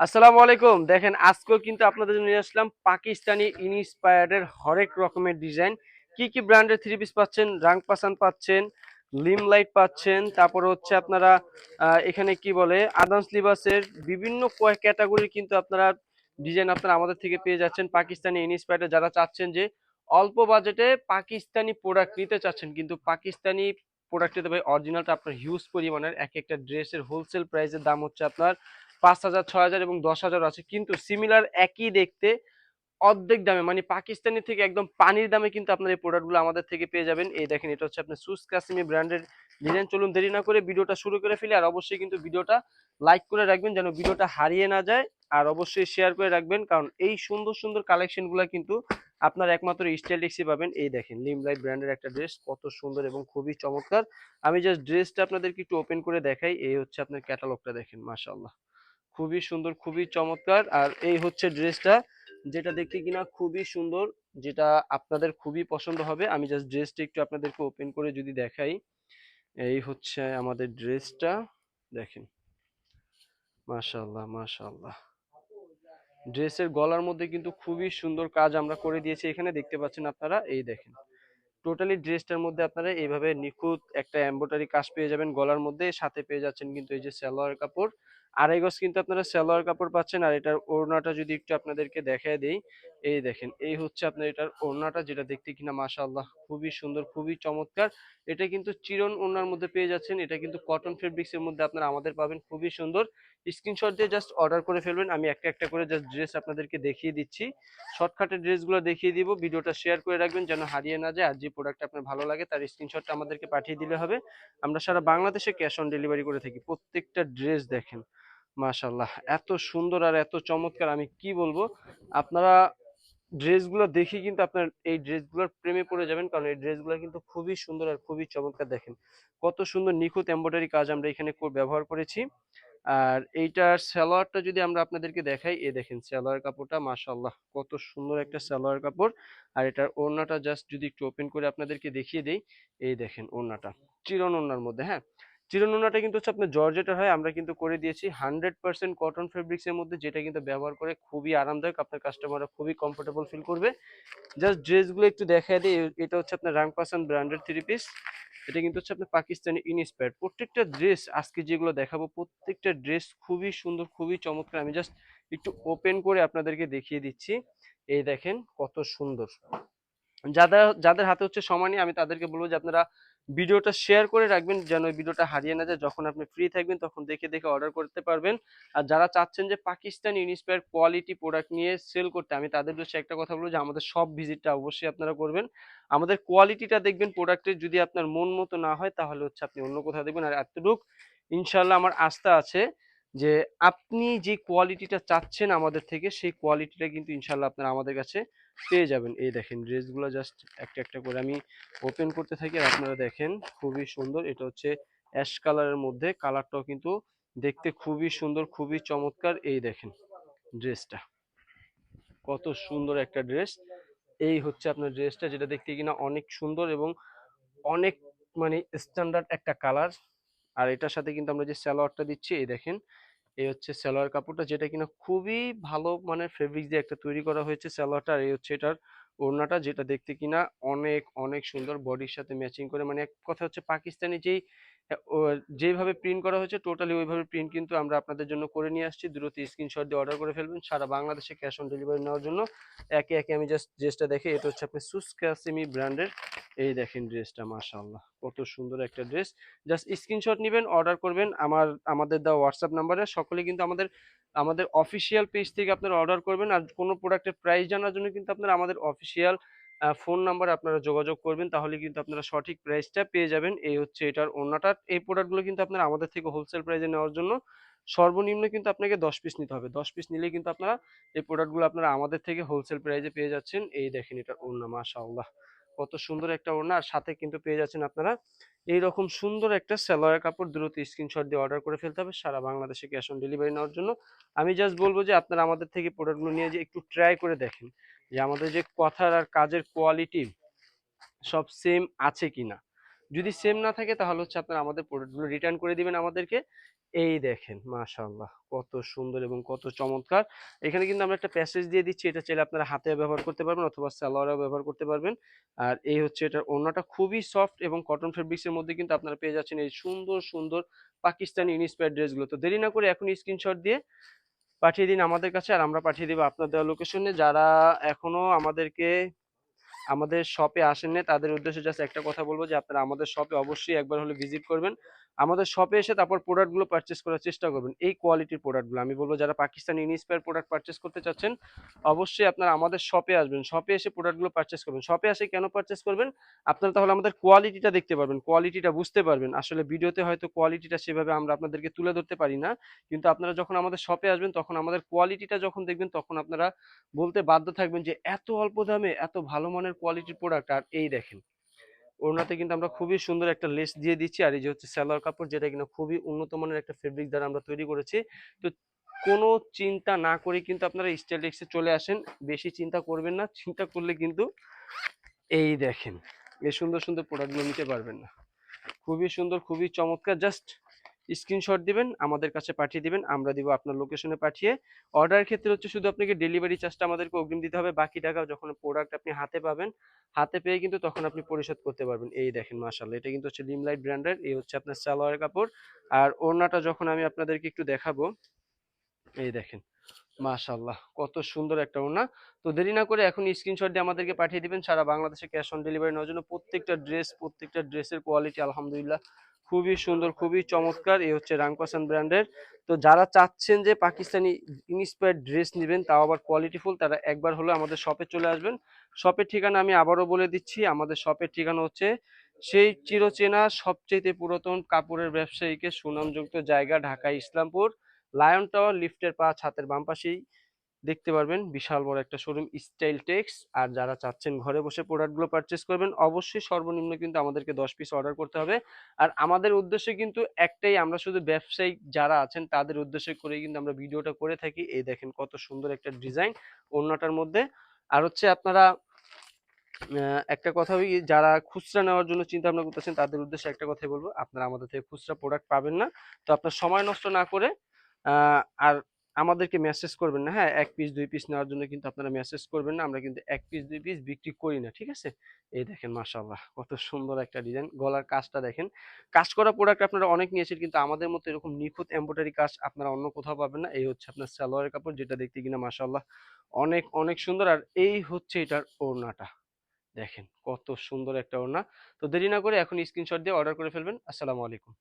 আসসালামু আলাইকুম। দেখেন আজকেও কিন্তু আপনাদের জন্য নিয়ে আসলাম পাকিস্তানি ইন্সপায়ার্ড হরেক রকমের ডিজাইন। কি কি ব্র্যান্ডের থ্রি পিস পাচ্ছেন? রাংপাসান পাচ্ছেন, লিমলাইট পাচ্ছেন, তারপর হচ্ছে আপনারা এখানে কি বলে আদান্স লিবাসের বিভিন্ন ক্যাটাগরির কিন্তু আপনারা ডিজাইন আপনারা আমাদের থেকে পেয়ে যাচ্ছেন। পাকিস্তানি ইন্সপায়ার্ড যারা চাচ্ছেন যে অল্প বাজেটে পাকিস্তানি প্রোডাক্ট নিতে চাচ্ছেন, কিন্তু পাকিস্তানি প্রোডাক্টের ভাই অরিজিনালটা আপনার হিউজ পরিমাণের। এক একটা ড্রেসের হোলসেল প্রাইসের দাম হচ্ছে আপনার 5,000, 6,000 এবং 10,000 আছে, কিন্তু সিমিলার একই দেখতে অর্ধেক দামে, মানে পাকিস্তানি থেকে একদম পানির দামে কিন্তু আপনার এই প্রোডাক্টগুলো আমাদের থেকে পেয়ে যাবেন। এই দেখেন, এটা হচ্ছে আপনার সুস কাশ্মীর ব্র্যান্ডের ডিজাইন। চলুন দেরি না করে ভিডিওটা শুরু করে ফেলি। আর অবশ্যই কিন্তু ভিডিওটা লাইক করে রাখবেন যেন ভিডিওটা হারিয়ে না যায়। আর অবশ্যই শেয়ার করে রাখবেন, কারণ এই সুন্দর সুন্দর কালেকশনগুলো কিন্তু আপনার একমাত্র স্টাইলিক্সই পাবেন। এই দেখেন লিমলাইট ব্র্যান্ডের একটা ড্রেস, কত সুন্দর এবং খুবই চমৎকার। আমি জাস্ট ড্রেসটা আপনাদেরকে একটু ওপেন করে দেখাই। এই হচ্ছে আপনার ক্যাটালগটা, দেখেন মাশাআল্লাহ খুবই সুন্দর, খুবই চমৎকার। আর এই হচ্ছে ড্রেসটা, যেটা দেখতে কিনা খুবই সুন্দর, যেটা আপনাদের খুবই পছন্দ হবে। আমি জাস্ট ড্রেসটা একটু আপনাদেরকে ওপেন করে যদি দেখাই। এই হচ্ছে আমাদের ড্রেসটা, দেখেন মাশাআল্লাহ মাশাআল্লাহ। ড্রেসের গলার মধ্যে কিন্তু খুবই সুন্দর কাজ আমরা করে দিয়েছি, এখানে দেখতে পাচ্ছেন আপনারা। এই দেখেন টোটালি ড্রেসটার মধ্যে আপনারা এইভাবে নিখুঁত একটা এমব্রয়ডারি কাজ পেয়ে যাবেন গলার মধ্যে। সাথে পেয়ে যাচ্ছেন কিন্তু এই যে সালোয়ার কাপড়, আড়াই গজ কিন্তু আপনারা সালোয়ার কাপড় পাচ্ছেন। আর এটার ওড়নাটা যদি একটু আপনাদেরকে দেখায় দেই, এই দেখেন এই হচ্ছে আপনার এটার ওড়নাটা, যেটা দেখতে কিনা মাশাআল্লাহ খুবই সুন্দর, খুবই চমৎকার। এটা কিন্তু চিরন ওড়নার মধ্যে পেয়ে যাচ্ছেন। এটা কিন্তু কটন ফেব্রিক্স এর মধ্যে আপনারা আমাদের পাবেন, খুবই সুন্দর। স্ক্রিনশট দিয়ে জাস্ট অর্ডার করে ফেলবেন। আমি একটা একটা করে জাস্ট ড্রেস আপনাদেরকে দেখিয়ে দিচ্ছি, শর্টকাটের ড্রেসগুলো দেখিয়ে দিব। ভিডিওটা শেয়ার করে রাখবেন যেন হারিয়ে না যায়। আর যে প্রোডাক্ট আপনার ভালো লাগে তার স্ক্রিনশটটা আমাদেরকে পাঠিয়ে দিলে হবে। আমরা সারা বাংলাদেশে ক্যাশ অন ডেলিভারি করে থাকি। প্রত্যেকটা ড্রেস দেখেন মাশাআল্লাহ এত সুন্দর আর এত চমৎকার, আমি কি বলবো। আপনারা ড্রেসগুলো দেখি কিন্তু আপনার এই ড্রেসগুলোর প্রেমে পড়ে যাবেন, কারণ এই ড্রেসগুলো কিন্তু খুবই সুন্দর আর খুবই চমৎকার। দেখেন কত সুন্দর নিখুঁত এমব্রয়ডারি কাজ আমরা এখানে ব্যবহার করেছি। আর এইটার সালোয়ারটা যদি আমরা আপনাদেরকে দেখাই, এই দেখেন সালোয়ার কাপড়টা মাশাআল্লাহ কত সুন্দর একটা সালোয়ার কাপড়। আর এটার ওড়নাটা জাস্ট যদি একটু ওপেন করে আপনাদেরকে দেখিয়ে দেই, এই দেখেন ওড়নাটা চিরন ওড়নার মধ্যে, হ্যাঁ চিরন ওড়নাটা কিন্তু হচ্ছে আপনার জর্জেটের হয়। আমরা কিন্তু করে দিয়েছি 100% কটন ফেব্রিক্স এর মধ্যে, যেটা কিন্তু ব্যবহার করে খুবই আরামদায়ক, আপনার কাস্টমাররা খুবই কমফোর্টেবল ফিল করবে। জাস্ট ড্রেসগুলো একটু দেখায় দিই। এটা হচ্ছে আপনার রাংপাসান ব্র্যান্ডের থ্রি পিস। এটা কিন্তু হচ্ছে আপনার পাকিস্তানি ইন্সপায়ার্ড। প্রত্যেকটা ড্রেস আজকে যেগুলো দেখাবো প্রত্যেকটা ড্রেস খুবই সুন্দর, খুবই চমৎকার। আমি জাস্ট একটু ওপেন করে আপনাদেরকে দেখিয়ে দিচ্ছি। এই দেখেন কত সুন্দর। যাদের যাদের হাতে হচ্ছে সময় নেই, আমি তাদেরকে বলবো যে আপনারা ভিডিওটা শেয়ার করে রাখবেন যেন ওই ভিডিওটা হারিয়ে না যায়। যখন আপনি ফ্রি থাকবেন তখন দেখে দেখে অর্ডার করতে পারবেন। আর যারা চাচ্ছেন যে পাকিস্তানি ইন্সপায়ার কোয়ালিটি প্রোডাক্ট নিয়ে সেল করতে, আমি তাদের উদ্দেশ্যে একটা কথা বলবো যে আমাদের সব ভিজিটটা অবশ্যই আপনারা করবেন। আমাদের কোয়ালিটিটা দেখবেন, প্রোডাক্টের যদি আপনার মন মতো না হয় তাহলে হচ্ছে আপনি অন্য কোথাও দেখবেন। আর এতটুক ইনশাল্লাহ আমার আস্থা আছে যে আপনি যে কোয়ালিটিটা চাচ্ছেন আমাদের থেকে, সেই কোয়ালিটিটা কিন্তু ইনশাল্লাহ আপনারা আমাদের কাছে পেয়ে যাবেন। এই দেখেন ড্রেসগুলো জাস্ট একটা একটা করে আমি ওপেন করতে থাকি, আর আপনারা দেখেন খুবই সুন্দর। এটা হচ্ছে অ্যাশ কালারের মধ্যে, কালারটাও কিন্তু দেখতে খুবই সুন্দর, খুবই চমৎকার। এই দেখেন ড্রেসটা কত সুন্দর একটা ড্রেস। এই হচ্ছে আপনার ড্রেসটা, যেটা দেখতে কিনা অনেক সুন্দর এবং অনেক মানে স্ট্যান্ডার্ড একটা কালার। আর এটার সাথে কিন্তু আমরা যে সালোয়ারটা দিচ্ছি, এই দেখেন এই হচ্ছে সালোয়ার কাপড়টা, যেটা কিনা খুবই ভালো মানের ফেব্রিক দিয়ে একটা তৈরি করা হয়েছে সালোয়ারটা। আর এই হচ্ছে এটার ওড়নাটা, যেটা দেখতে কিনা অনেক অনেক সুন্দর, বডির সাথে ম্যাচিং করে। মানে এক কথা হচ্ছে পাকিস্তানি যেই যেইভাবে প্রিন্ট করা হয়েছে টোটালি ওইভাবে প্রিন্ট কিন্তু আমরা আপনাদের জন্য করে নিয়ে আসছি। দ্রুত স্ক্রিনশট দিয়ে অর্ডার করে ফেলবেন সারা বাংলাদেশে ক্যাশ অন ডেলিভারি নেওয়ার জন্য। একে একে আমি জাস্ট ড্রেসটা দেখে, এটা হচ্ছে আপনি সুস কাসিমি ব্র্যান্ডের। এই দেখেন ড্রেসটা মাশাআল্লাহ কত সুন্দর একটা ড্রেস। জাস্ট স্ক্রিনশট নেবেন, অর্ডার করবেন আমাদের দেওয়া হোয়াটসঅ্যাপ নাম্বারে। সকলে কিন্তু আমাদের আমাদের অফিসিয়াল পেজ থেকে আপনারা অর্ডার করবেন। আর কোনো প্রোডাক্টের প্রাইস জানার জন্য কিন্তু আপনারা আমাদের অফিসিয়াল ফোন নাম্বার আপনারা যোগাযোগ করবেন, তাহলে কিন্তু আপনারা সঠিক প্রাইসটা পেয়ে যাবেন। এই হচ্ছে এটার ওড়নাটা। এই প্রোডাক্টগুলো কিন্তু আপনারা আমাদের থেকে হোলসেল প্রাইসে নেওয়ার জন্য সর্বনিম্ন কিন্তু আপনাকে 10 পিস নিতে হবে। 10 পিস নিলেই কিন্তু আপনারা এই প্রোডাক্টগুলো আপনারা আমাদের থেকে হোলসেল প্রাইসে পেয়ে যাচ্ছেন। এই দেখেন এটার ওড়না মাশাআল্লাহ কত সুন্দর একটা ওড়না। আর সাথে কিন্তু পেয়ে যাচ্ছেন আপনারা এইরকম সুন্দর একটা সালোয়ার কাপড়। দ্রুত স্ক্রিনশট দিয়ে অর্ডার করে ফেলতে হবে সারা বাংলাদেশে ক্যাশ অন ডেলিভারি নেওয়ার জন্য। আমি জাস্ট বলবো যে আপনারা আমাদের থেকে প্রোডাক্টগুলো নিয়ে যে একটু ট্রাই করে দেখেন যে আমাদের যে কথার আর কাজের কোয়ালিটি সব সেম আছে কিনা। যদি সেম না থাকে তাহলে হচ্ছে আপনারা আমাদের প্রোডাক্টগুলো রিটার্ন করে দিবেন আমাদেরকে। এই দেখেন মাশাআল্লাহ কত সুন্দর এবং কত চমৎকার। এখানে কিন্তু আমরা একটা প্যাসেজ দিয়ে দিচ্ছি, এটা চাইলে আপনারা হাতে ব্যবহার করতে পারবেন অথবা সালোয়ারেও ব্যবহার করতে পারবেন। আর এই হচ্ছে এটার ওড়নাটা, খুবই সফট এবং কটন ফেব্রিক্স এর মধ্যে কিন্তু আপনারা পেয়ে যাচ্ছেন এই সুন্দর সুন্দর পাকিস্তানি ইন্সপায়ার্ড ড্রেসগুলো। তো দেরি না করে এখন স্ক্রিনশট দিয়ে পাঠিয়ে দিন আমাদের কাছে, আর আমরা পাঠিয়ে দেব আপনার দেওয়া লোকেশনে। যারা এখনো আমাদের শপে আসেননি তাদের উদ্দেশ্যে জাস্ট একটা কথা বলবো যে আপনারা আমাদের শপে অবশ্যই একবার হলে ভিজিট করবেন। আমাদের শপে এসে তারপর প্রোডাক্টগুলো পারচেজ করার চেষ্টা করবেন, এই কোয়ালিটির প্রোডাক্টগুলো। আমি বলবো যারা পাকিস্তানি ইন্সপায়ার প্রোডাক্ট পারচেজ করতে চাচ্ছেন অবশ্যই আপনারা আমাদের শপে আসবেন, শপে এসে প্রোডাক্টগুলো পারচেজ করবেন। শপে এসে কেন পারচেজ করবেন? আপনারা তাহলে আমাদের কোয়ালিটিটা দেখতে পারবেন, কোয়ালিটিটা বুঝতে পারবেন। আসলে ভিডিওতে হয়তো কোয়ালিটিটা সেভাবে আমরা আপনাদেরকে তুলে ধরতে পারি না, কিন্তু আপনারা যখন আমাদের শপে আসবেন তখন আমাদের কোয়ালিটিটা যখন দেখবেন তখন আপনারা বলতে বাধ্য থাকবেন যে এত অল্প দামে এত ভালো মানের কোয়ালিটির প্রোডাক্ট। আর এই দেখেন ওড়নাতে কিন্তু আমরা খুবই সুন্দর একটা লেস দিয়ে দিচ্ছি, আর এই যে হচ্ছে সালোয়ার কাপড়, যেটা কিনা খুবই উন্নত মানের একটা ফেব্রিক দ্বারা আমরা তৈরি করেছি। তো কোনো চিন্তা না করে কিন্তু আপনারা স্টাইলিক্সে চলে আসেন, বেশি চিন্তা করবেন না, চিন্তা করলে কিন্তু এই দেখেন এই সুন্দর সুন্দর প্রোডাক্টগুলো নিতে পারবেন না। খুবই সুন্দর, খুবই চমৎকার। জাস্ট স্ক্রিনশট দিবেন আমাদের কাছে পাঠিয়ে দিবেন, আমরা দিব আপনার লোকেশনে পাঠিয়ে। অর্ডারের ক্ষেত্রে হচ্ছে শুধু আপনাকে ডেলিভারি চার্জটা আমাদেরকে অগ্রিম দিতে হবে, বাকি টাকা যখন প্রোডাক্ট আপনি হাতে পাবেন, হাতে পেয়ে কিন্তু তখন আপনি পরিশোধ করতে পারবেন। এই দেখেন মাশাআল্লাহ, এটা কিন্তু হচ্ছে লিমলাইট ব্র্যান্ডের, এই হচ্ছে আপনার সালোয়ারের কাপড়। আর ওড়নাটা যখন আমি আপনাদেরকে একটু দেখাবো, এই দেখেন মাশাআল্লাহ কত সুন্দর একটা ওড়না। তো দেরি না করে এখন স্ক্রিনশট দিয়ে আমাদেরকে পাঠিয়ে দিবেন, সারা বাংলাদেশে ক্যাশ অন ডেলিভারি নেওয়ার জন্য। প্রত্যেকটা ড্রেসের কোয়ালিটি আলহামদুলিল্লাহ খুবই সুন্দর, খুবই চমৎকার। এই হচ্ছে রাংপাসান ব্র্যান্ডের। তো যারা চাচ্ছেন যে পাকিস্তানি ইন্সপায়ার্ড ড্রেস নেবেন তাও আবার কোয়ালিটিফুল, তারা একবার হলো আমাদের শপে চলে আসবেন। শপের ঠিকানা আমি আবারও বলে দিচ্ছি, আমাদের শপের ঠিকানা হচ্ছে সেই চিরচেনা সবচেয়ে পুরাতন কাপড়ের ব্যবসায়ীকে সুনামযুক্ত জায়গা, ঢাকা ইসলামপুর লায়ন টাওয়ার লিফটের ৫ হাতের বাম পাশেই দেখতে পারবেন বিশাল বড় একটা শোরুম স্টাইল টেক্স। আর যারা চাচ্ছেন ঘরে বসে প্রোডাক্টগুলো পারচেস করবেন অবশ্যই সর্বনিম্ন কিন্তু আমাদেরকে 10 পিস অর্ডার করতে হবে। আর আমাদের উদ্দেশ্য কিন্তু একটাই, আমরা শুধু ব্যবসায়িক যারা আছেন তাদের উদ্দেশ্য করেই কিন্তু আমরা ভিডিওটা করে থাকি। এই দেখেন কত সুন্দর একটা ডিজাইন ওড়নাটার মধ্যে। আর হচ্ছে আপনারা একটা কথা যারা খুচরা নেওয়ার জন্য চিন্তা ভাবনা করতেছেন তাদের উদ্দেশ্যে একটা কথাই বলবো, আপনারা আমাদের থেকে খুচরা প্রোডাক্ট পাবেন না। তো আপনার সময় নষ্ট না করে আর আমাদেরকে মেসেজ করবেন না, হ্যাঁ 1 পিস 2 পিস নেওয়ার জন্য কিন্তু আপনারা মেসেজ করবেন না, আমরা কিন্তু 1 পিস 2 পিস বিক্রি করি না, ঠিক আছে? এই দেখেন মাশাআল্লাহ কত সুন্দর একটা ডিজাইন, গলার কাজটা দেখেন। কাজ করা প্রোডাক্ট আপনারা অনেক নিয়েছেন, কিন্তু আমাদের মতো এরকম নিখুঁত এমব্রয়ডারি কাজ আপনারা অন্য কোথাও পাবেন না। এই হচ্ছে আপনার সালোয়ারের কাপড়, যেটা দেখতে কিনা মাশাআল্লাহ অনেক অনেক সুন্দর। আর এই হচ্ছে এটার ওড়নাটা, দেখেন কত সুন্দর একটা ওড়না। তো দেরি না করে এখন স্ক্রিনশট দিয়ে অর্ডার করে ফেলবেন। আসসালামু আলাইকুম।